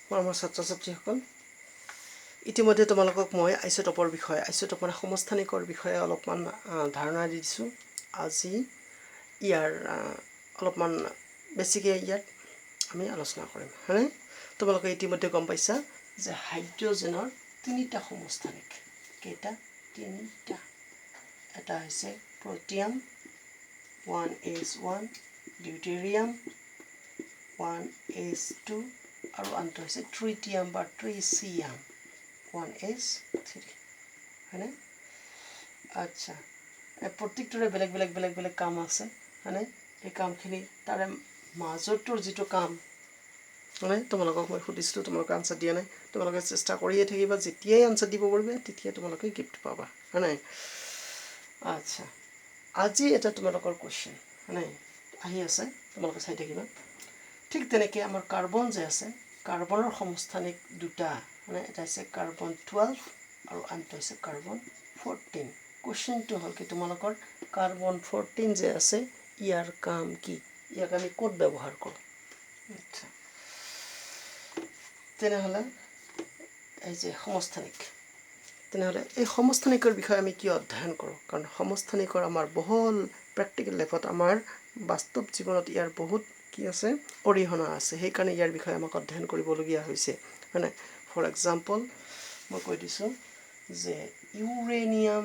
আমাৰ ছাত্ৰ ছাত্ৰীসকল ইতিমধ্যে তোমালোকক মই আইচোটপৰ বিষয়ে আইচোটপৰ সমস্থানিকৰ বিষয়ে অলপমান ধাৰণা দি দিছোঁ আজি ইয়াৰ অলপমান বেছিকৈ ইয়াত আমি আলোচনা কৰিম হয়নে তোমালোকে ইতিমধ্যে গম পাইছা যে হাইড্ৰজেনৰ তিনিটা সমস্থানিক কেইটা তিনিটা এটা হৈছে প্ৰটিয়াম 1s1 ডিউটেৰিয়াম 1s2 আৰু আনটো হৈছে ট্ৰিটিয়াম বা ট্ৰিচিয়াম 1s3 হয়নে আচ্ছা প্ৰত্যেকটোৰে বেলেগ বেলেগ বেলেগ বেলেগ কাম আছে হয়নে এই কামখিনি তাৰে মাজৰটোৰ যিটো কাম মানে তোমালোকক মই সুধিছিলোঁ তোমালোকে আনচাৰ দিয়া নাই তোমালোকে চেষ্টা কৰিয়ে থাকিবা যেতিয়াই আনচাৰ দিব পাৰিবা তেতিয়াই তোমালোকে গিফ্ট পাবা হয় নাই আচ্ছা আজি এটা তোমালোকৰ কুৱেশ্যন হয় নাই আহি আছে তোমালোকে চাই থাকিবা ঠিক তেনেকৈ আমাৰ কাৰ্বন যে আছে কাৰ্বনৰ সমস্থানিক দুটা মানে এটা হৈছে কাৰ্বন 12 আৰু আনটো হৈছে কাৰ্বন 14 কুৱেশ্যনটো হ'ল কি তোমালোকৰ কাৰ্বন 14 যে আছে ইয়াৰ কাম কি ইয়াক আমি ক'ত ব্যৱহাৰ কৰোঁ আচ্ছা তেনেহ'লে এই যে সমস্থানিক তেনেহ'লে এই সমস্থানিকৰ বিষয়ে আমি কিয় অধ্যয়ন কৰোঁ কাৰণ সমস্থানিকৰ আমাৰ বহল প্ৰেক্টিকেল লাইফত আমাৰ বাস্তৱ জীৱনত ইয়াৰ বহুত কি আছে অৰিহণা আছে সেইকাৰণে ইয়াৰ বিষয়ে আমাক অধ্যয়ন কৰিবলগীয়া হৈছে হয়নে ফৰ এক্সাম্পল মই কৈ দিছোঁ যে ইউৰেনিয়াম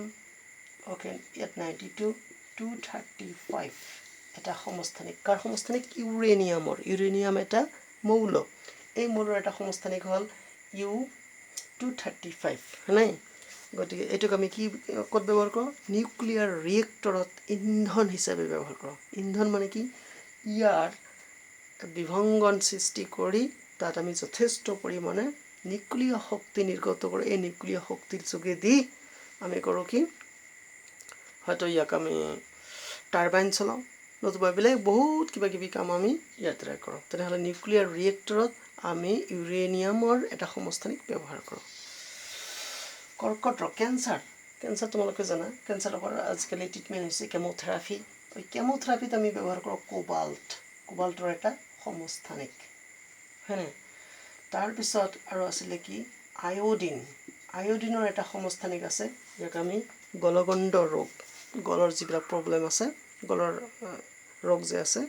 অ'কে ইয়াত 92 235 এটা সমস্থানিক কাৰ সমস্থানিক ইউৰেনিয়াম এটা মৌল এই মৌলৰ এটা সমস্থানিক হ'ল U235 নাই গতিকে এইটোক আমি কি ক'ত ব্যৱহাৰ কৰোঁ নিউক্লিয়াৰ ৰিয়েক্টৰত ইন্ধন হিচাপে ব্যৱহাৰ কৰোঁ ইন্ধন মানে কি ইয়াৰ বিভংগন সৃষ্টি কৰি তাত আমি যথেষ্ট পৰিমাণে নিউক্লিয় শক্তি নিৰ্গত কৰোঁ এই নিউক্লিয় শক্তিৰ যোগেদি আমি কৰোঁ কি হয়তো ইয়াক আমি টাৰবাইন চলাওঁ নতুবা বেলেগ বহুত কিবা কিবি কাম আমি ইয়াত ট্ৰাই কৰোঁ তেনেহ'লে নিউক্লিয়াৰ ৰিয়েক্টৰত আমি ইউৰেনিয়ামৰ এটা সমস্থানিক ব্যৱহাৰ কৰোঁ কৰ্কট ৰোগ কেঞ্চাৰ তোমালোকে জানা কেঞ্চাৰৰ আজিকালি ট্ৰিটমেণ্ট হৈছে কেমোথেৰাপি কেমোথেৰাপিত আমি ব্যৱহাৰ কৰোঁ কোবাল্টৰ এটা সমস্থানিক হয়নে তাৰপিছত আৰু আছিলে কি আয়োডিনৰ এটা সমস্থানিক আছে ইয়াক আমি গলগণ্ড ৰোগ গলৰ যিবিলাক প্ৰব্লেম আছে গলৰ ৰোগ যে আছে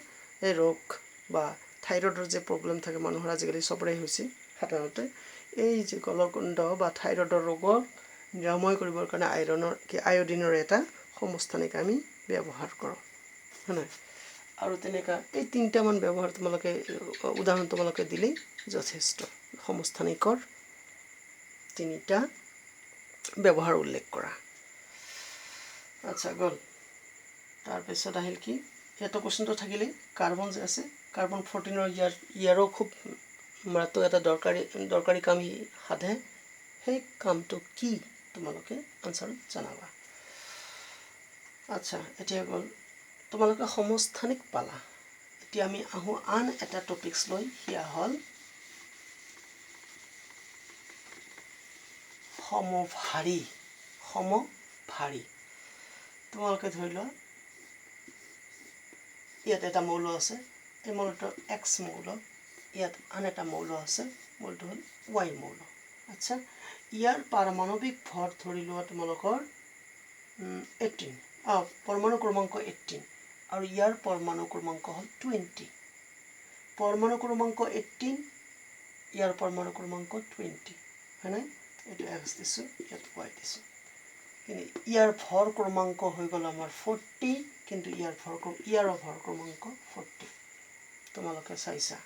এই ৰোগ বা থাইৰয়ডৰ যে প্ৰব্লেম থাকে মানুহৰ আজিকালি চবৰে হৈছে সাধাৰণতে এই যে গলগণ্ড বা থাইৰয়ডৰ ৰোগৰ নিৰাময় কৰিবৰ কাৰণে আয়োডিনৰ এটা সমস্থানিক আমি ব্যৱহাৰ কৰোঁ হয় আৰু তেনেকুৱা এই তিনিটামান ব্যৱহাৰ তোমালোকে উদাহৰণ তোমালোকে দিলেই যথেষ্ট সমস্থানিকৰ তিনিটা ব্যৱহাৰ উল্লেখ কৰা আচ্ছা গ'ল তাৰপিছত আহিল কি এটা কুৱেশ্যনটো থাকিলেই কাৰ্বন যে আছে কাৰ্বন 14ৰ ইয়াৰো খুব মাৰাত্মক এটা দৰকাৰী কাম ই সাধে সেই কামটো কি তোমালোকে আনচাৰত জনাবা আচ্ছা এতিয়া গ'ল তোমালোকে সমস্থানিক পালা এতিয়া আমি আহোঁ আন এটা টপিকছ লৈ সেয়া হ'ল সমভাৰী তোমালোকে ধৰি লোৱা ইয়াত এটা মৌল আছে এই মৌলটো এক্স মৌল ইয়াত আন এটা মৌল আছে মৌলটো হ'ল ৱাই মৌল আচ্ছা ইয়াৰ পাৰমাণৱিক ভৰ ধৰি লোৱা তোমালোকৰ 18 পৰমাণু ক্ৰমাংক 18 আৰু ইয়াৰ পৰমাণু ক্ৰমাংক হ'ল 20 পৰমাণু ক্ৰমাংক 18 ইয়াৰ পৰমাণু ক্ৰমাংক 20 হয়নে এইটো এক্স দিছোঁ ইয়াত ৱাই দিছোঁ কিন্তু ইয়াৰ ভৰ ক্ৰমাংক হৈ গ'ল আমাৰ 40 কিন্তু ইয়াৰো ভৰ ক্ৰমাংক 40 তোমালোকে চাইছা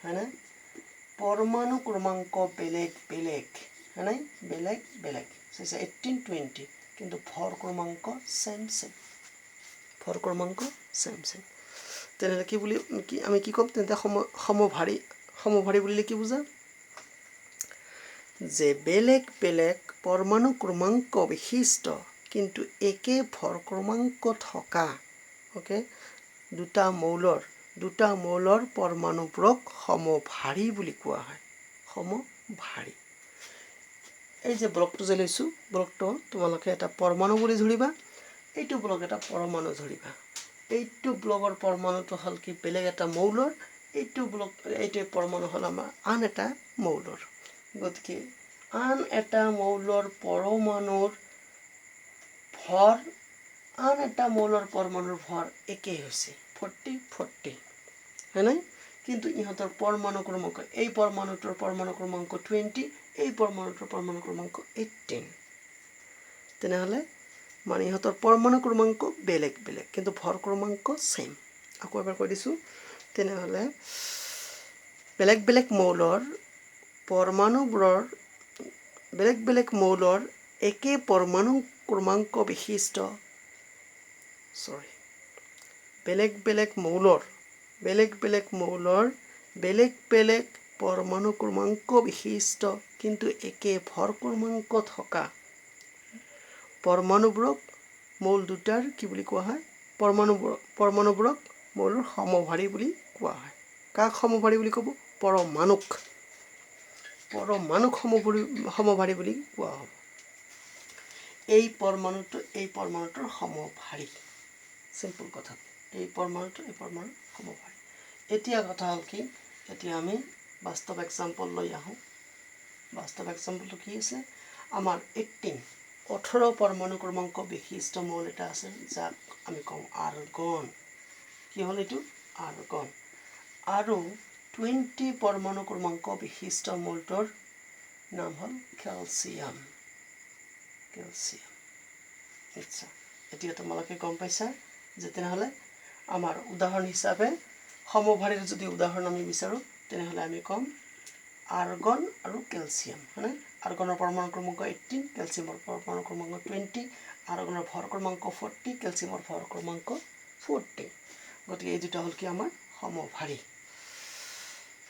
হয়নে পৰমাণু ক্ৰমাংক বেলেগ বেলেগ হয়নে বেলেগ বেলেগ চাইছা 18 20 কিন্তু ভৰ ক্ৰমাংক সেম তেনেহ'লে কি বুলি আমি কি ক'ম তেন্তে সমভাৰী বুলিলে কি বুজা যে বেলেগ বেলেগ পৰমাণু ক্ৰমাংক বিশিষ্ট কিন্তু একে ভৰ ক্ৰমাংক থকা ওকে দুটা মৌলৰ পৰমাণুবোৰক সমভাৰী বুলি কোৱা হয় সমভাৰী এই যে ব্লকটো যে লৈছোঁ ব্লকটো তোমালোকে এটা পৰমাণু বুলি ধৰিবা এইটো ব্লক এটা পৰমাণু ধৰিবা এইটো ব্লকৰ পৰমাণুটো হ'ল কি বেলেগ এটা মৌলৰ এইটো ব্লক এইটো পৰমাণু হ'ল আমাৰ আন এটা মৌলৰ গতিকে আন এটা মৌলৰ পৰমাণুৰ ভৰ আন এটা মৌলৰ পৰমাণুৰ ভৰ একেই হৈছে 40 হয়নে কিন্তু ইহঁতৰ পৰমাণু ক্ৰমাংক এই পৰমাণুটোৰ পৰমাণু ক্ৰমাংক 20 এই পৰমাণুটোৰ পৰমাণু ক্ৰমাংক 18 তেনেহ'লে মানে ইহঁতৰ পৰমাণু ক্ৰমাংক বেলেগ বেলেগ কিন্তু ভৰ ক্ৰমাংক সেম আকৌ এবাৰ কৈ দিছোঁ তেনেহ'লে বেলেগ বেলেগ মৌলৰ পৰমাণুবোৰৰ বেলেগ বেলেগ মৌলৰ একে পৰমাণু ক্ৰমাংক বিশিষ্ট বেলেগ বেলেগ মৌলৰ বেলেগ বেলেগ পৰমাণু ক্ৰমাংক বিশিষ্ট কিন্তু একে ভৰ ক্ৰমাংক থকা পৰমাণুবোৰক মৌল দুটাৰ কি বুলি কোৱা হয় পৰমাণুবোৰক মৌলৰ সমভাৰী বুলি কোৱা হয় কাক সমভাৰী বুলি ক'ব পৰমাণুক সমভাৰী বুলি কোৱা হ'ব এই পৰমাণুটোৰ সমভাৰী সিম্পল কথা এই পৰমাণুটো এই পৰমাণুৰ সমভাৰী এতিয়া কথা হ'ল কি এতিয়া আমি বাস্তৱ এক্সাম্পল লৈ আহোঁ বাস্তৱ এক্সাম্পলটো কি আছে আমাৰ 18 পৰমাণু ক্ৰমাংক বিশিষ্ট মৌল এটা আছে যাক আমি কওঁ আৰ্গন কি হ'ল এইটো আৰ্গন আৰু 20 পৰমাণু ক্ৰমাংক বিশিষ্ট মৌলটোৰ নাম হ'ল কেলছিয়াম আচ্ছা এতিয়া তোমালোকে গম পাইছা যে তেনেহ'লে আমাৰ উদাহৰণ হিচাপে সমভাৰীৰ যদি উদাহৰণ আমি বিচাৰোঁ তেনেহ'লে আমি ক'ম আৰ্গন আৰু কেলছিয়াম হয়নে আৰ্গনৰ পৰমাণু ক্ৰমাংক 18 কেলছিয়ামৰ পৰমাণু ক্ৰমাংক 20 আৰ্গনৰ ভৰ ক্ৰমাংক 40 কেলছিয়ামৰ ভৰ ক্ৰমাংক 40 গতিকে এই দুটা হ'ল কি আমাৰ সমভাৰী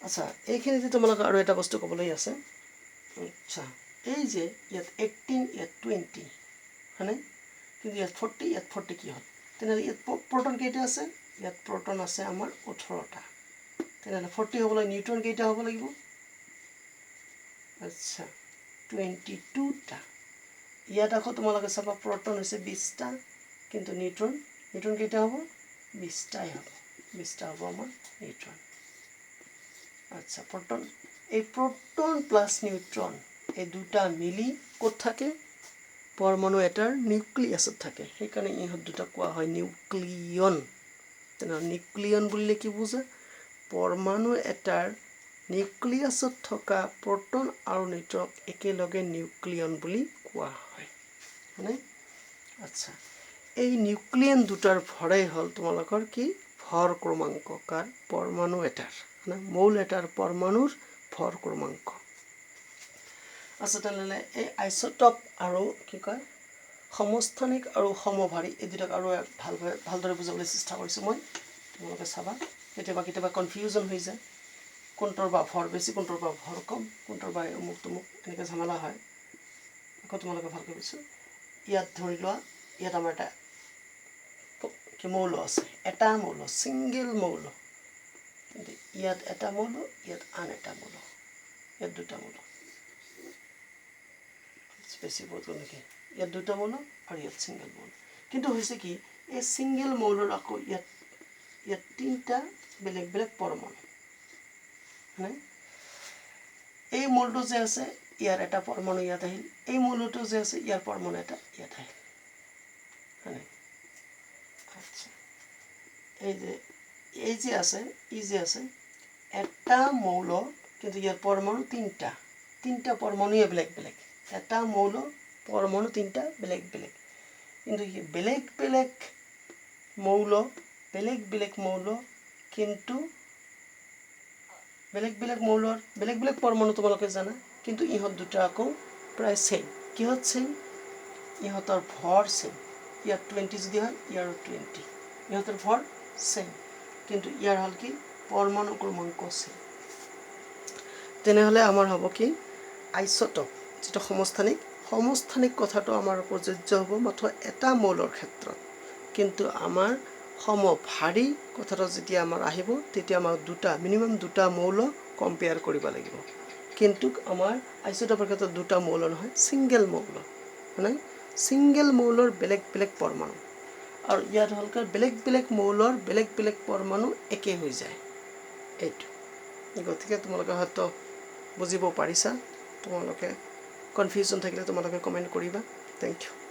আচ্ছা এইখিনিতে তোমালোকে আৰু এটা বস্তু ক'বলৈ আছে আচ্ছা এই যে ইয়াত 18 ইয়াত 20 হয়নে কিন্তু ইয়াত 40 কি হ'ল তেনেহ'লে ইয়াত প্ৰটন কেইটা আছে ইয়াত প্ৰটন আছে আমাৰ 18টা তেনেহ'লে 40 হ'বলৈ নিউট্ৰন কেইটা হ'ব লাগিব আচ্ছা 22টা ইয়াত আকৌ তোমালোকে চাবা প্ৰটন হৈছে 20টা কিন্তু নিউট্ৰন কেইটা হ'ব 20টাই হ'ব 20টা হ'ব আমাৰ নিউট্ৰন আচ্ছা এই প্ৰটন প্লাছ নিউট্ৰন এই দুটা মিলি ক'ত থাকে পৰমাণু এটাৰ নিউক্লিয়াছত থাকে সেইকাৰণে ইহঁত দুটা কোৱা হয় নিউক্লিয়ন তেনেহ'লে নিউক্লিয়ন বুলিলে কি বুজা পৰমাণু এটাৰ নিউক্লিয়াছত থকা প্ৰটন আৰু নিউট্ৰনক একেলগে নিউক্লিয়ন বুলি কোৱা হয় হয়নে আচ্ছা এই নিউক্লিয়ন দুটাৰ ভৰাই হ'ল তোমালোকৰ কি ভৰ ক্ৰমাংক কাৰ পৰমাণু এটাৰ মানে মৌল এটাৰ পৰমাণুৰ ভৰ ক্ৰমাংক আচ্ছা তেনেহ'লে এই আইচোটপ আৰু কি কয় সমস্থানিক আৰু সমভাৰী এই দুটাক আৰু ভালদৰে বুজাবলৈ চেষ্টা কৰিছোঁ মই তোমালোকে চাবা কেতিয়াবা কনফিউজন হৈ যায় কোনটোৰ বা ভৰ বেছি কোনটোৰ বা ভৰ কম কোনটোৰ বা অমুক তমুক এনেকৈ ঝামেলা হয় আকৌ তোমালোকে ভালকৈ বুজিছোঁ ইয়াত ধৰি লোৱা ইয়াত আমাৰ এটা কি মৌল আছে এটা মৌল ছিংগল মৌল কিন্তু ইয়াত এটা মৌল ইয়াত আন এটা মৌল ইয়াত দুটা মৌল বেছি বহুত নেকি ইয়াত দুটা মৌল আৰু ইয়াত ছিংগল মৌল কিন্তু হৈছে কি এই ছিংগল মৌলৰ আকৌ ইয়াত তিনিটা বেলেগ বেলেগ পৰমাণু হয়নে এই মৌলটো যে আছে ইয়াৰ এটা পৰমাণু ইয়াত আহিল এই মৌলটো যে আছে ইয়াৰ পৰমাণু এটা ইয়াত আহিল হয়নে আচ্ছা এই যে আছে এটা মৌল কিন্তু ইয়াৰ পৰমাণু তিনিটা পৰমাণুয়ে বেলেগ বেলেগ এটা মৌল পৰমাণু তিনিটা বেলেগ বেলেগ কিন্তু বেলেগ বেলেগ মৌল কিন্তু বেলেগ বেলেগ পৰমাণু তোমালোকে জানা কিন্তু ইহঁত দুটা আকৌ প্ৰায় সেম কিহত সেম ইহঁতৰ ভৰ সেম ইয়াত 20 যদি হয় ইয়াৰো 20 ইহঁতৰ ভৰ সেম কিন্তু ইয়াৰ হ'ল কি পৰমাণু ক্ৰমাংক সেম তেনেহ'লে আমাৰ হ'ব কি আইচোটপ যেটা সমস্থানিক কথাটো আমাৰ প্ৰযোজ্য হ'ব মাত্ৰ এটা মৌলৰ ক্ষেত্ৰত কিন্তু আমাৰ সমভাৰী কথাটো যেতিয়া আমাৰ আহিব তেতিয়া আমাৰ মিনিমাম দুটা মৌল কম্পেয়াৰ কৰিব লাগিব কিন্তু আমাৰ আইচোটপৰ ক্ষেত্ৰত দুটা মৌল নহয় ছিংগল মৌল মানে ছিংগল মৌলৰ বেলেগ বেলেগ পৰমাণু আৰু ইয়াত হ'ল বেলেগ বেলেগ মৌলৰ বেলেগ বেলেগ পৰমাণু একে হৈ যায় এইটো গতিকে তোমালোকে হয়তো বুজিব পাৰিছা তোমালোকে কনফিউজন থাকিলে তোমালোকে কমেণ্ট কৰিবা থেংক ইউ